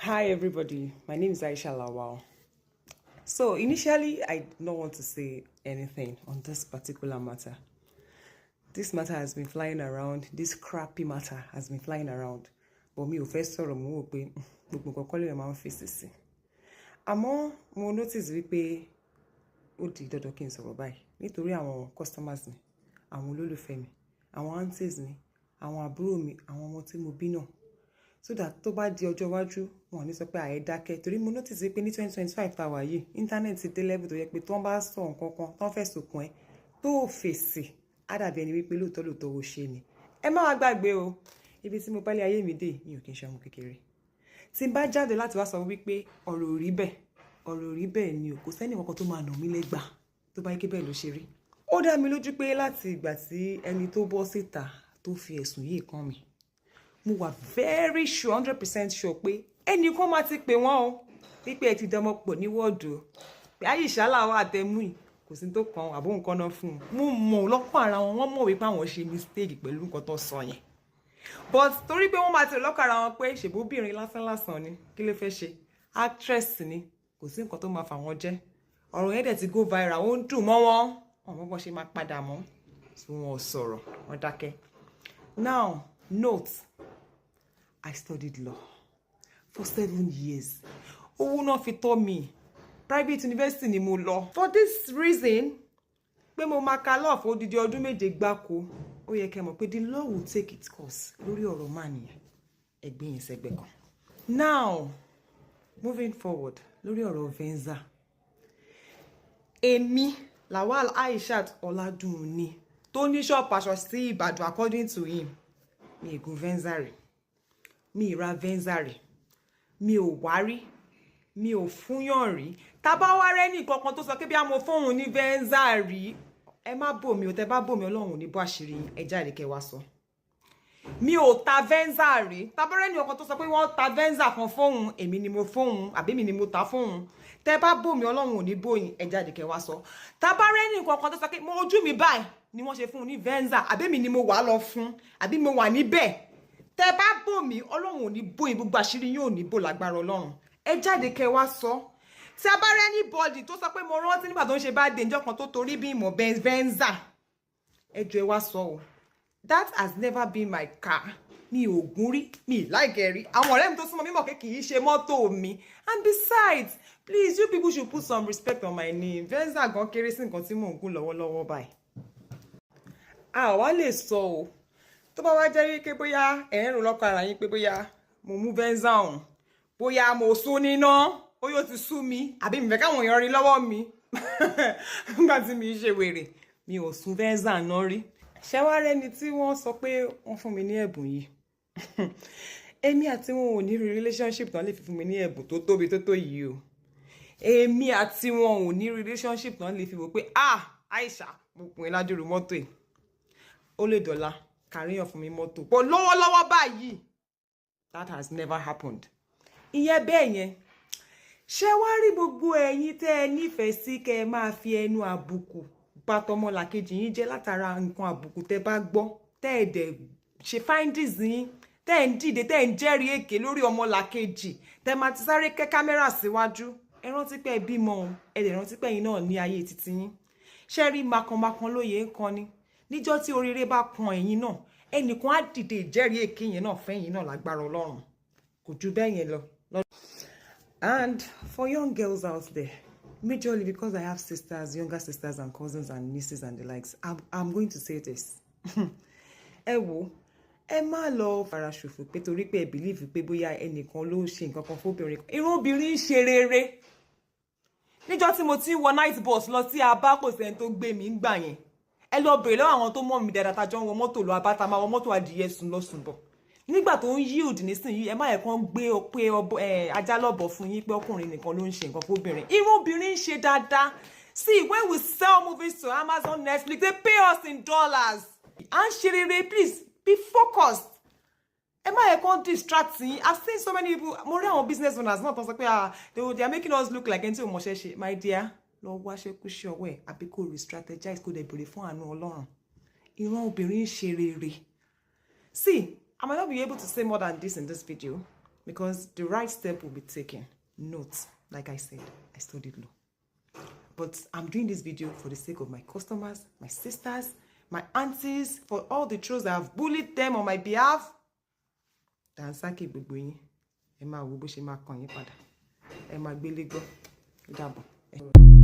Hi everybody, my name is Aisha Lawal. So initially I did not want to say anything on this particular matter. This matter has been flying around, this crappy matter has been flying around. But me ò fẹ́ sọ̀rọ̀ mo wò pé gbogbo nǹkan kọ́ lè máa ń fèsì sí. Àmọ́ mo notice wípé ó di dandan kí n sọ̀rọ̀ báyìí nítorí àwọn customers mi, àwọn olólùfẹ́ mi, àwọn aunties mi, àwọn àbúrò mi, àwọn ọmọ tí mo bí náà. So that tó bá di ọjọ́ iwájú wọn ní sọ pé àyè dákẹ́ torí mo notice pé ní 2025 tá wà yìí internet ti dé level tó yẹ pé tí wọ́n bá sọ nǹkan kan tó ń fẹ́ sòkun ẹ tó fèsì á dàbí ẹni wípé lóòótọ́ ó ṣe ni. Ẹ má wá gbàgbé o ibi tí mo bá lé ayé mi dé mi ò kí n ṣe ọmọ kékeré. Tí n bá jáde láti wá sọ wípé ọ̀rọ̀ ò rí bẹ́ẹ̀ ni o kò sẹ́ni kankan tó máa nà mí lẹ́gbà tó bá yẹ kí bẹ́ẹ̀ ló ṣe rí. Ó dá mi lójú pé láti ìgbà tí ẹni tó bọ́ síta tó fi ẹ̀sùn yìí kàn mí mo wà very sure 100% sure pé ẹnì kan máa ti pè wọ́n o wípé ẹ ti dọmọ pọ̀ ní wọ́ọ̀dù o pé Aisha làwọn àtẹmú yìí kò sí tó kàn àbó nǹkan náà fún un mo mọ̀ lọ́kàn ara wọn wọ́n mọ̀ wípé àwọn ṣe mistake pẹ̀lú nǹkan tó sọ yẹn but torí pé wọ́n máa ti lọ́kàn ara wọn pé ṣèbóbìnrin lásán ni kí ló fẹ́ ṣe actress ni kò sí nǹkan tó máa fà wọ́n jẹ́ ọ̀rọ̀ yẹn dẹ̀ ti go viral ó ń dùn mọ́ wọn ọ̀mọ́ bọ́n ṣe máa padà mọ́ tí wọ́n sọ̀rọ̀ wọ́n dákẹ́. Now note, I studied law for 7 years. Owó náà fi tọ́ mi. Private university ni mo lọ. For this reason, pé mo máa ka law fún odidi ọdún méje gbáko, ó yẹ kẹ́ mọ̀ pé the law will take its course lórí ọ̀rọ̀ máa nìyẹn. Ẹgbẹ́ yẹn sẹ́gbẹ́ kan. Now, moving forward, lórí ọ̀rọ̀ Venza. Èmi, Lawal Aisha Ọládùnní, tó ní shop aṣọ sí Ìbàdàn according to him. Mi ègún Venza rẹ̀. Mi ra Venza rẹ̀. Mi ò wárí. Mi ò fúnyàn rí. Tá bá wá rẹ́ ní kankan tó sọ pé bí a mo fóun ní Venza rí. Ẹ má bò mí o tẹ́ bá bò mí Ọlọ́run ní bó àṣírí ẹ jáde kẹ́ wá sọ. Mi ò ta Venza rí. Tá bá rẹ́ ní kankan tó sọ pé wọ́n ta Venza kan fóun, èmi ni mo fóun, àbí mi ni mo ta fóun. Tẹ́ bá bò mí Ọlọ́run ní bóyin ẹ jáde kẹ́ wá sọ. Tá bá rẹ́ ní kankan tó sọ pé mo ojú mi báyìí ni wọ́n ṣe fún ní Venza, àbí mi ni mo wá lọ fún, àbí mo wà níbẹ̀. Tẹ́ bá bò mí Ọlọ́run ò ní bóyin gbogbo àṣírí yín ò ní bò lágbára Ọlọ́run. Ẹ jáde kẹ́ wá sọ. Tí a bá rẹ́ anybody tó sọ pé mo rántí nígbà tó ń ṣe bá dé ǹjọ́ kan tó torí bí ìmọ̀ Venza. Ẹ jọ̀ọ́ ẹ wá sọ o. That has never been my car. Mi ò gún rí, mi like rí. Àwọn ọ̀rẹ́ mi tó súnmọ́ mi mọ̀ pé kì í ṣe mọ́tò mi. And besides, please you people should put some respect on my name. Venza gan kéré sí nǹkan tí mò ń gún lọ́wọ́lọ́wọ́ báyìí. A wá lè sọ o. Tó bá wá jẹ́ wípé bóyá ẹ̀ ń rò lọ́kàn ara yín pé bóyá mo mú Venza ọ̀hún, bóyá mo sún níná, bóyá ó ti sú mi, àbí mi fẹ́ káwọn èèyàn rí lọ́wọ́ mi. Nígbà tí mi ṣe wèrè, mi ò sún Venza náà rí. Ṣé wá rẹ́ni tí wọ́n sọ pé wọ́n fún mi ní ẹ̀bùn yìí? Èmi àti wọn ò ní relationship tán lè fi fún mi ní ẹ̀bùn tó tóbi tó yìí o. Èmi àti wọn ò ní relationship tán lè fi wò pé Aisha mo pin ládùúrú mọ́tò ẹ̀. Ó lè dọ̀la kàríyàn fún mi mọ́tò. But lọ́wọ́lọ́wọ́ báyìí, that has never happened. Ìyẹn bẹ́ẹ̀ yẹn. Ṣé wá rí gbogbo ẹ̀yin tẹ́ ẹ nífẹ̀ẹ́ sí kẹ́ ẹ máa fi ẹnu àbùkù bá tọmọlàkejì yín jẹ́ látara nǹkan àbùkù tẹ́ bá gbọ́, tẹ́ ẹ dẹ̀ ṣe findings yín, tẹ́ ẹ ń dìde, tẹ́ ẹ ń jẹ́rìí èké lórí ọmọlàkejì, tẹ́ máa ti sáré kẹ́ kámẹ́rà síwájú. Ẹ rántí pé ẹ bímọ o, ẹ dẹ̀ rántí pé ẹ̀yin náà ní ayé titi yín. Ṣé rí makanmakan lóye ń kan ni? Níjọ́ tí oríire bá kan ẹ̀yin náà, ẹnìkan á dìde ìjẹ́rìí èké yẹn náà fẹ́yìn náà lágbára Ọlọ́run. Kò ju bẹ́ẹ̀ yẹn lọ. And for young girls out there, majorly because I have sisters, younger sisters and cousins and nieces and the likes, I'm going to say this. Ẹ wo, ẹ má lọ fara ṣòfò pé torí pé ẹ believe pé bóyá ẹnìkan ló ṣe nǹkan kan fóbìnrin. Irú obìnrin ń ṣe rere. Níjọ́ tí mo ti wọ night bus lọ sí Aba kò sẹ́ni tó gbé mi ńgbà yẹn. Ẹ lọ bèrè lọ́wọ́ àwọn tó mọ̀ mí dáadáa tá jọ ń wọ mọ́tò lọ Aba tá máa wọ mọ́tò adìyẹ sùn lọ sùn bọ̀. Nígbà tó ń yield nísìnyí ẹ má yẹ kán gbé pé ajá lọ́bọ̀ fún yín pé ọkùnrin nìkan ló ń ṣe nǹkan fóbìnrin. Irú obìnrin ń ṣe dáadáa. See, when we sell movies to Amazon, Netflix, they pay us in dollars. And ṣerere, please be focused. Ẹ má yẹ kán distract yín. I've seen so many people, mo rí àwọn business owners náà tó sọ pé they are making us look like ẹni tí ò mọṣẹ́ ṣe. My dear, lọ wá ṣe kú ṣe ọwọ́ ẹ̀ àbí kò re-strategize kò dẹ̀ bèrè fún àánú Ọlọ́run. Irú obìnrin ń ṣe rere. See, I might not be able to say more than this in this video, because the right step will be taken. Note, like I said, I studied law. But I'm doing this video for the sake of my customers, my sisters, my aunties, for all the trolls that have bullied them on my behalf. Dansaki gbogbo yín, ẹ máa wo bó ṣe máa kàn yín padà. Ẹ máa gbélé gbọ́. Ó dàbọ̀.